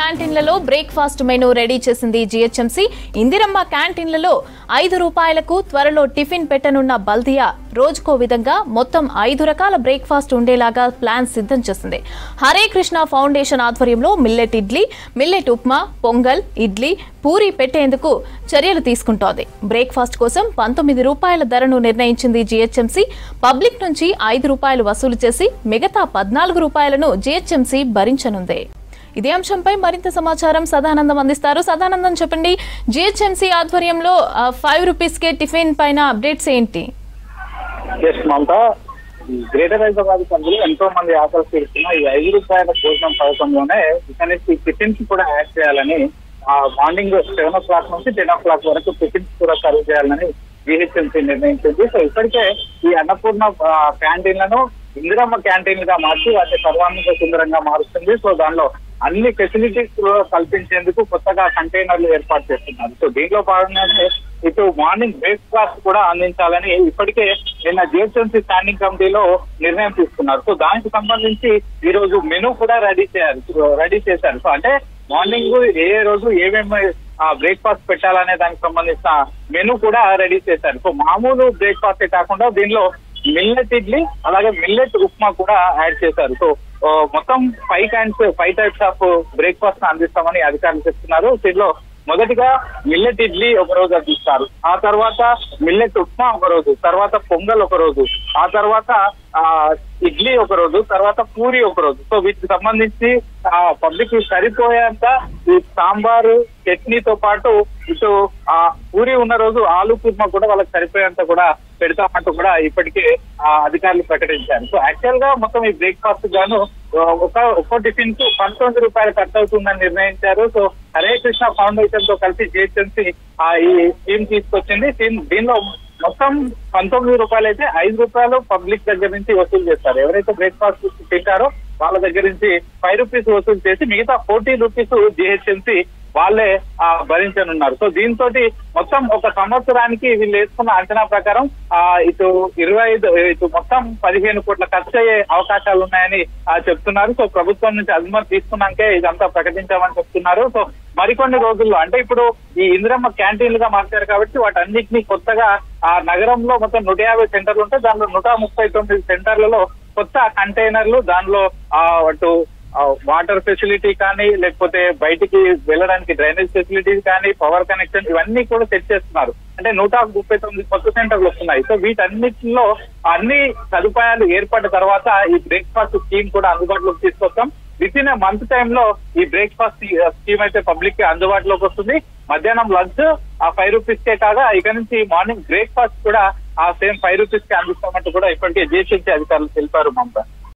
క్యాంటీన్లలో breakfast menu ready చేసింది GHMC. Indiramma క్యాంటీన్లలో 5 రూపాయలకు త్వరలో టిఫిన్ పెట్టనున్న బల్దియా రోజుకో విధంగా మొత్తం 5 రకాల బ్రేక్ఫాస్ట్ ఉండేలాగా ప్లాన్ సిద్ధం చేసింది. హరే కృష్ణ ఫౌండేషన్ ఆధ్వర్యంలో మిల్లెట్ ఇడ్లీ, మిల్లెట్ ఉప్మా, పొంగల్, ఇడ్లీ, పూరి పెట్టేందుకు చర్యలు తీసుకుంటోంది. బ్రేక్ఫాస్ట్ కోసం 19 రూపాయల ధరను నిర్ణయించింది జీహెచ్ఎంసీ. పబ్లిక్ నుంచి 5 రూపాయలు వసూలు చేసి మిగతా 14 రూపాయలను జీహెచ్ఎంసీ భరించనుంది. ఇదే అంశంపై మరింత సమాచారం సదానందం అందిస్తారు. సదానందం, చెప్పండి, జీహెచ్ఎంసీ ఆధ్వర్యంలో 5 రూపీస్కే టిఫిన్ పైన అప్డేట్స్ ఏంటి? గ్రేటర్ హైదరాబాద్ పరిధిలో ఎంతో మంది ఆకలి తీరుతున్న ఈ 5 రూపాయల భోజనం పథకంలోనే ఇక్కడి టిఫిన్స్ కూడా యాడ్ చేయాలని మార్నింగ్ 7 o'clock నుంచి 10 o'clock వరకు టిఫిన్స్ కూడా సర్వ్ చేయాలని జీహెచ్ఎంసీ నిర్ణయించింది. సో ఇప్పటికే ఈ అన్నపూర్ణ క్యాంటీన్లను ఇందిరమ్మ క్యాంటీన్ గా మార్చి వాటి సర్వాంగ సుందరంగా మారుస్తుంది. సో దానిలో అన్ని ఫెసిలిటీస్ కల్పించేందుకు కొత్తగా కంటైనర్లు ఏర్పాటు చేస్తున్నారు. సో దీంట్లో భాగంగానే ఇటు మార్నింగ్ బ్రేక్ఫాస్ట్ కూడా అందించాలని ఇప్పటికే నిన్న జీహెచ్ఎంసీ స్టాండింగ్ కమిటీలో నిర్ణయం తీసుకున్నారు. సో దానికి సంబంధించి ఈ రోజు మెనూ కూడా రెడీ చేశారు. సో అంటే మార్నింగ్ ఏ రోజు ఏమేమి బ్రేక్ఫాస్ట్ పెట్టాలనే దానికి సంబంధించిన మెనూ కూడా రెడీ చేశారు. సో మామూలు బ్రేక్ఫాస్ట్ కాకుండా దీనిలో మిల్లెట్ ఇడ్లీ అలాగే మిల్లెట్ ఉప్మా కూడా యాడ్ చేశారు. సో మొత్తం 5 టైప్స్ ఆఫ్ బ్రేక్ఫాస్ట్ అందిస్తామని అధికారులు చెప్తున్నారు. దీనిలో మొదటిగా మిల్లెట్ ఇడ్లీ ఒక రోజు అందిస్తారు, ఆ తర్వాత మిల్లెట్ ఉప్మా ఒక రోజు, తర్వాత పొంగల్ ఒక రోజు, ఆ తర్వాత ఇడ్లీ ఒక రోజు, తర్వాత పూరి ఒక రోజు. సో వీటికి సంబంధించి పబ్లిక్ సరిపోయేంత ఈ సాంబారు చట్నీతో పాటు ఇటు పూరి ఉన్న రోజు ఆలు కుర్మా కూడా వాళ్ళకి సరిపోయేంత కూడా పెడతామంటూ కూడా ఇప్పటికే అధికారులు ప్రకటించారు. సో యాక్చువల్ గా మొత్తం ఈ బ్రేక్ఫాస్ట్ గాను ఒక్కో టిఫిన్ కు 19 రూపాయలు ఖర్చు అవుతుందని నిర్ణయించారు. సో హరే కృష్ణ ఫౌండేషన్ తో కలిసి జీహెచ్ఎంసీ ఈ స్కీమ్ తీసుకొచ్చింది. దీనిలో మొత్తం 19 రూపాయలు అయితే 5 రూపాయలు పబ్లిక్ దగ్గర నుంచి వసూలు చేస్తారు. ఎవరైతే బ్రేక్ఫాస్ట్ తింటారో వాళ్ళ దగ్గర నుంచి 5 రూపీస్ వసూలు చేసి మిగతా 14 రూపీస్ జీహెచ్ఎంసీ వాళ్ళే భరించనున్నారు. సో దీంతో మొత్తం ఒక సంవత్సరానికి వీళ్ళు వేసుకున్న అంచనా ప్రకారం ఇటు మొత్తం 15 కోట్ల ఖర్చు అయ్యే అవకాశాలు ఉన్నాయని చెప్తున్నారు. సో ప్రభుత్వం నుంచి అనుమతి తీసుకున్నాకే ఇదంతా ప్రకటించామని చెప్తున్నారు. సో మరికొన్ని రోజుల్లో అంటే ఇప్పుడు ఈ ఇందిరమ్మ క్యాంటీన్లుగా మార్చారు కాబట్టి వాటన్నిటినీ కొత్తగా నగరంలో మొత్తం 150 సెంటర్లు ఉంటే దానిలో 139 సెంటర్లలో కొత్త కంటైనర్లు, దానిలో అటు వాటర్ ఫెసిలిటీ కానీ లేకపోతే బయటికి వెళ్ళడానికి డ్రైనేజ్ ఫెసిలిటీస్ కానీ పవర్ కనెక్షన్ ఇవన్నీ కూడా సెట్ చేస్తున్నారు. అంటే 139 కొత్త సెంటర్లు వస్తున్నాయి. సో వీటన్నిటిలో అన్ని సదుపాయాలు ఏర్పడిన తర్వాత ఈ బ్రేక్ఫాస్ట్ స్కీమ్ కూడా అందుబాటులోకి తీసుకొస్తాం. వితిన్ మంత్ టైంలో ఈ బ్రేక్ఫాస్ట్ స్కీమ్ అయితే పబ్లిక్ కి అందుబాటులోకి వస్తుంది. మధ్యాహ్నం లంచ్ 5 రూపీస్కే కాగా ఇక నుంచి మార్నింగ్ బ్రేక్ఫాస్ట్ కూడా సేమ్ 5 రూపీస్ కి అందిస్తామంటూ కూడా ఇప్పటికే జీహెచ్ఎంసీ అధికారులు తెలిపారు. మమత.